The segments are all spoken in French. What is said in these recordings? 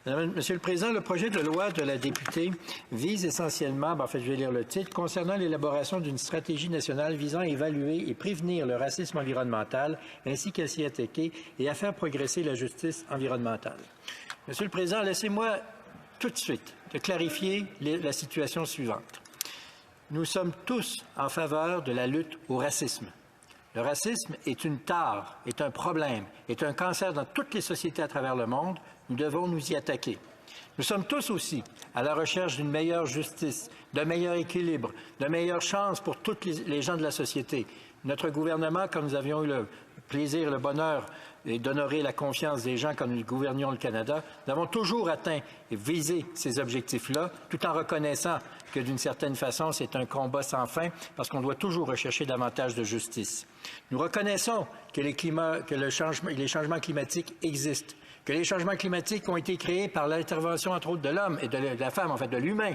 Monsieur le Président, le projet de loi de la députée vise essentiellement, je vais lire le titre, concernant l'élaboration d'une stratégie nationale visant à évaluer et prévenir le racisme environnemental, ainsi qu'à s'y attaquer et à faire progresser la justice environnementale. Monsieur le Président, laissez-moi tout de suite de clarifier la situation suivante. Nous sommes tous en faveur de la lutte au racisme. Le racisme est une tare, est un problème, est un cancer dans toutes les sociétés à travers le monde. Nous devons nous y attaquer. Nous sommes tous aussi à la recherche d'une meilleure justice, d'un meilleur équilibre, de meilleures chances pour tous les gens de la société. Notre gouvernement, quand nous avions eu le plaisir, le bonheur d'honorer la confiance des gens quand nous gouvernions le Canada, nous avons toujours atteint et visé ces objectifs-là, tout en reconnaissant que, d'une certaine façon, c'est un combat sans fin, parce qu'on doit toujours rechercher davantage de justice. Nous reconnaissons que les changements climatiques existent, que les changements climatiques ont été créés par l'intervention, entre autres, de l'homme et de la femme, en fait, de l'humain,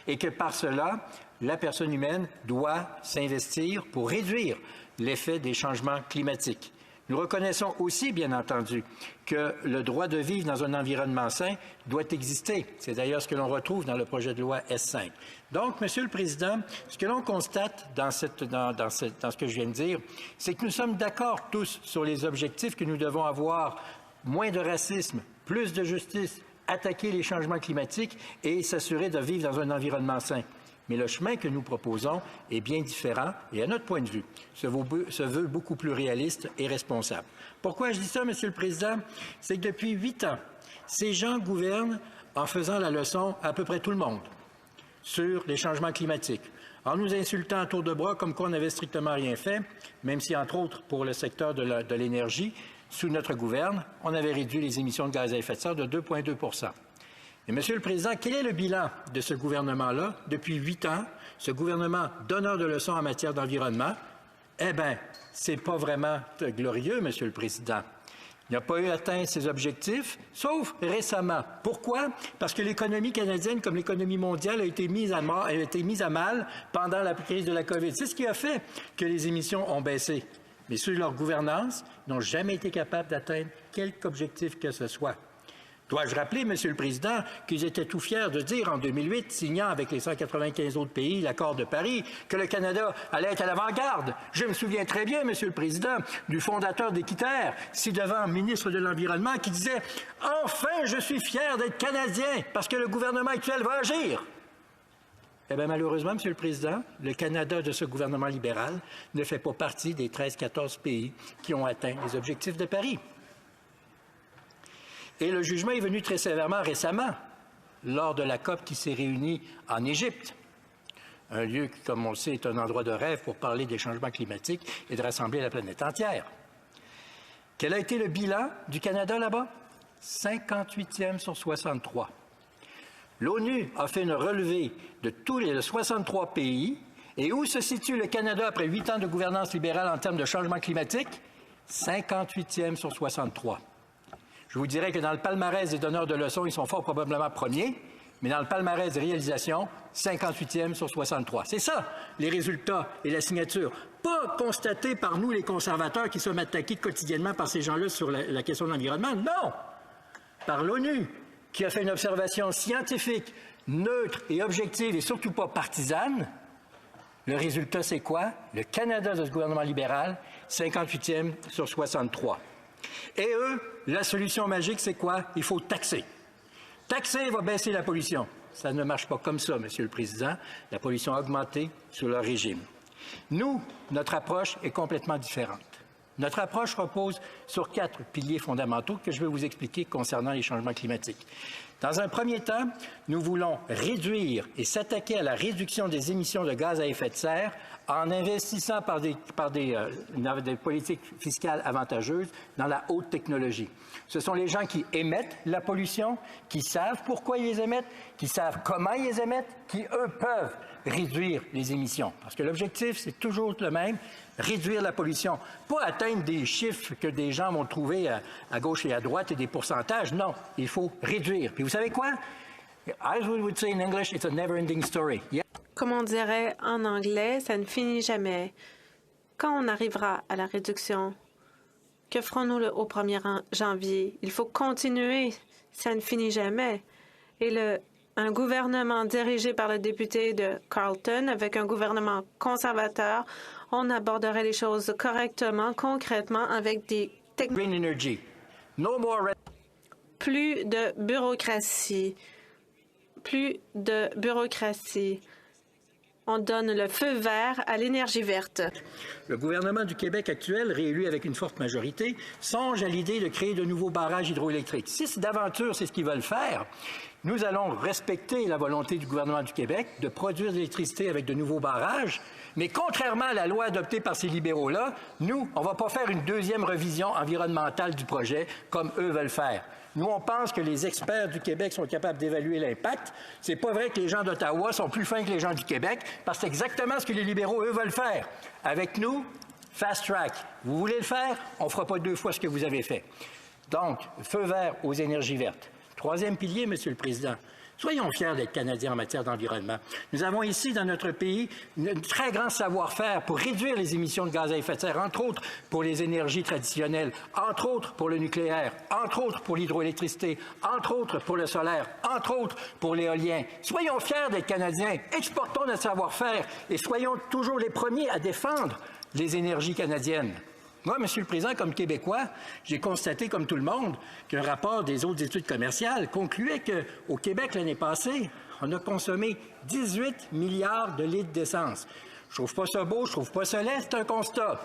et que par cela, la personne humaine doit s'investir pour réduire l'effet des changements climatiques. Nous reconnaissons aussi, bien entendu, que le droit de vivre dans un environnement sain doit exister. C'est d'ailleurs ce que l'on retrouve dans le projet de loi S5. Donc, Monsieur le Président, ce que l'on constate dans ce que je viens de dire, c'est que nous sommes d'accord tous sur les objectifs que nous devons avoir: moins de racisme, plus de justice, attaquer les changements climatiques et s'assurer de vivre dans un environnement sain. Mais le chemin que nous proposons est bien différent et, à notre point de vue, se veut beaucoup plus réaliste et responsable. Pourquoi je dis ça, Monsieur le Président? C'est que depuis 8 ans, ces gens gouvernent en faisant la leçon à peu près tout le monde sur les changements climatiques, en nous insultant à tour de bras comme quoi on n'avait strictement rien fait, même si, entre autres, pour le secteur de l'énergie, sous notre gouverne, on avait réduit les émissions de gaz à effet de serre de 2,2 %. Et, Monsieur le Président, quel est le bilan de ce gouvernement-là? Depuis 8 ans, ce gouvernement donneur de leçons en matière d'environnement, c'est pas vraiment glorieux, Monsieur le Président. Il n'a pas eu atteint ses objectifs, sauf récemment. Pourquoi? Parce que l'économie canadienne, comme l'économie mondiale, a été mise à mal pendant la crise de la COVID. C'est ce qui a fait que les émissions ont baissé. Mais sous leur gouvernance, ils n'ont jamais été capables d'atteindre quelque objectif que ce soit. Dois-je rappeler, Monsieur le Président, qu'ils étaient tout fiers de dire en 2008, signant avec les 195 autres pays l'accord de Paris, que le Canada allait être à l'avant-garde. Je me souviens très bien, Monsieur le Président, du fondateur d'Équiterre, ci-devant ministre de l'Environnement, qui disait « Enfin, je suis fier d'être Canadien, parce que le gouvernement actuel va agir ». Eh bien, malheureusement, Monsieur le Président, le Canada de ce gouvernement libéral ne fait pas partie des 13-14 pays qui ont atteint les objectifs de Paris. Et le jugement est venu très sévèrement récemment, lors de la COP qui s'est réunie en Égypte, un lieu qui, comme on le sait, est un endroit de rêve pour parler des changements climatiques et de rassembler la planète entière. Quel a été le bilan du Canada là-bas? 58e sur 63. L'ONU a fait une relevée de tous les 63 pays. Et où se situe le Canada après 8 ans de gouvernance libérale en termes de changement climatique? 58e sur 63. Je vous dirais que dans le palmarès des donneurs de leçons, ils sont fort probablement premiers, mais dans le palmarès des réalisations, 58e sur 63. C'est ça, les résultats et la signature. Pas constatés par nous, les conservateurs, qui sommes attaqués quotidiennement par ces gens-là sur la question de l'environnement. Non! Par l'ONU, qui a fait une observation scientifique, neutre et objective et surtout pas partisane. Le résultat, c'est quoi? Le Canada de ce gouvernement libéral, 58e sur 63. Et eux, la solution magique, c'est quoi? Il faut taxer. Taxer va baisser la pollution. Ça ne marche pas comme ça, Monsieur le Président. La pollution a augmenté sous leur régime. Nous, notre approche est complètement différente. Notre approche repose sur 4 piliers fondamentaux que je vais vous expliquer concernant les changements climatiques. Dans un premier temps, nous voulons réduire et s'attaquer à la réduction des émissions de gaz à effet de serre en investissant par des politiques fiscales avantageuses dans la haute technologie. Ce sont les gens qui émettent la pollution, qui savent pourquoi ils les émettent, qui savent comment ils les émettent, qui, eux, peuvent réduire les émissions. Parce que l'objectif, c'est toujours le même, réduire la pollution. Pas atteindre des chiffres que des gens vont trouver à gauche et à droite et des pourcentages. Non, il faut réduire. Puis vous savez quoi? As we would say in English, it's a never-ending story. Yeah. Comme on dirait en anglais, ça ne finit jamais. Quand on arrivera à la réduction, que ferons-nous au 1er janvier? Il faut continuer Ça ne finit jamais. Et un gouvernement dirigé par le député de Carleton, avec un gouvernement conservateur, on aborderait les choses correctement, concrètement, avec des techniques. Green energy. No more Plus de bureaucratie. Plus de bureaucratie. On donne le feu vert à l'énergie verte. Le gouvernement du Québec actuel, réélu avec une forte majorité, songe à l'idée de créer de nouveaux barrages hydroélectriques. Si d'aventure c'est ce qu'ils veulent faire, nous allons respecter la volonté du gouvernement du Québec de produire de l'électricité avec de nouveaux barrages, mais contrairement à la loi adoptée par ces libéraux-là, nous, on ne va pas faire une deuxième revision environnementale du projet comme eux veulent faire. Nous, on pense que les experts du Québec sont capables d'évaluer l'impact. C'est pas vrai que les gens d'Ottawa sont plus fins que les gens du Québec, parce que c'est exactement ce que les libéraux, eux, veulent faire. Avec nous, fast track. Vous voulez le faire? On ne fera pas 2 fois ce que vous avez fait. Donc, feu vert aux énergies vertes. 3e pilier, Monsieur le Président. Soyons fiers d'être Canadiens en matière d'environnement. Nous avons ici, dans notre pays, un très grand savoir-faire pour réduire les émissions de gaz à effet de serre, entre autres pour les énergies traditionnelles, entre autres pour le nucléaire, entre autres pour l'hydroélectricité, entre autres pour le solaire, entre autres pour l'éolien. Soyons fiers d'être Canadiens, exportons notre savoir-faire et soyons toujours les premiers à défendre les énergies canadiennes. Moi, Monsieur le Président, comme Québécois, j'ai constaté, comme tout le monde, qu'un rapport des autres études commerciales concluait qu'au Québec, l'année passée, on a consommé 18 milliards de litres d'essence. Je trouve pas ça beau, je trouve pas ça laid, c'est un constat.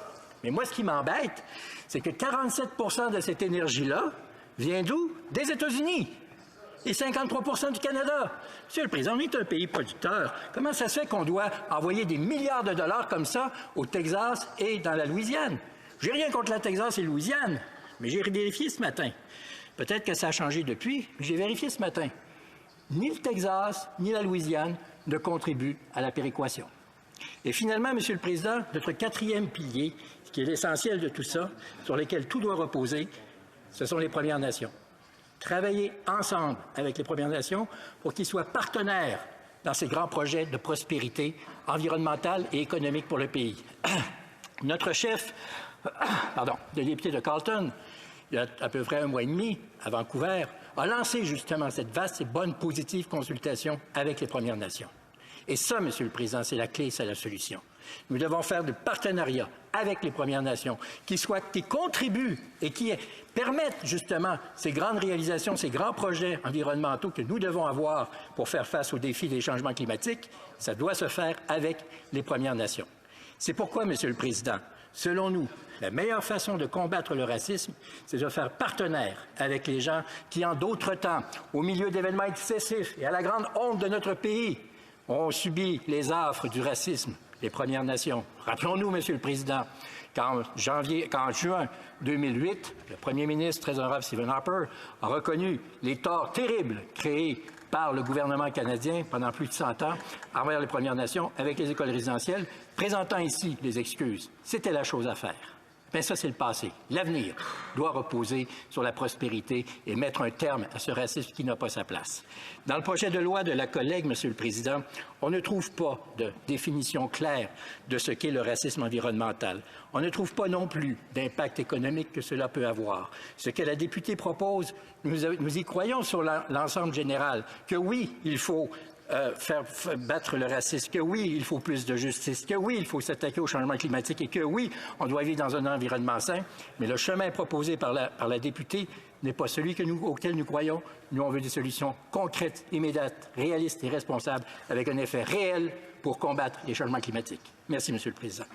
Mais moi, ce qui m'embête, c'est que 47 % de cette énergie-là vient d'où? Des États-Unis. Et 53 % du Canada. Monsieur le Président, on est un pays producteur. Comment ça se fait qu'on doit envoyer des milliards de dollars comme ça au Texas et dans la Louisiane? J'ai rien contre la Texas et la Louisiane, mais j'ai vérifié ce matin. Peut-être que ça a changé depuis, mais j'ai vérifié ce matin. Ni le Texas, ni la Louisiane ne contribuent à la péréquation. Et finalement, Monsieur le Président, notre 4e pilier, ce qui est l'essentiel de tout ça, sur lequel tout doit reposer, ce sont les Premières Nations. Travailler ensemble avec les Premières Nations pour qu'ils soient partenaires dans ces grands projets de prospérité environnementale et économique pour le pays. Notre chef le député de Carleton, il y a à peu près 1 mois et demi, à Vancouver, a lancé justement cette vaste et bonne, positive consultation avec les Premières Nations. Et ça, Monsieur le Président, c'est la clé, c'est la solution. Nous devons faire de partenariats avec les Premières Nations qui contribuent et qui permettent justement ces grandes réalisations, ces grands projets environnementaux que nous devons avoir pour faire face aux défis des changements climatiques. Ça doit se faire avec les Premières Nations. C'est pourquoi, Monsieur le Président, selon nous, la meilleure façon de combattre le racisme, c'est de faire partenaire avec les gens qui, en d'autres temps, au milieu d'événements excessifs et à la grande honte de notre pays, ont subi les affres du racisme, les Premières Nations. Rappelons-nous, Monsieur le Président, qu'en juin 2008, le premier ministre, très honorable Stephen Harper, a reconnu les torts terribles créés par le gouvernement canadien pendant plus de 100 ans envers les Premières Nations avec les écoles résidentielles, présentant ici les excuses. C'était la chose à faire. Bien, ça, c'est le passé. L'avenir doit reposer sur la prospérité et mettre un terme à ce racisme qui n'a pas sa place. Dans le projet de loi de la collègue, Monsieur le Président, on ne trouve pas de définition claire de ce qu'est le racisme environnemental. On ne trouve pas non plus d'impact économique que cela peut avoir. Ce que la députée propose, nous y croyons sur l'ensemble général, que oui, il faut faire battre le racisme, que oui, il faut plus de justice, que oui, il faut s'attaquer au changement climatique et que oui, on doit vivre dans un environnement sain, mais le chemin proposé par la députée n'est pas celui auquel nous croyons. Nous, on veut des solutions concrètes, immédiates, réalistes et responsables avec un effet réel pour combattre les changements climatiques. Merci, Monsieur le Président.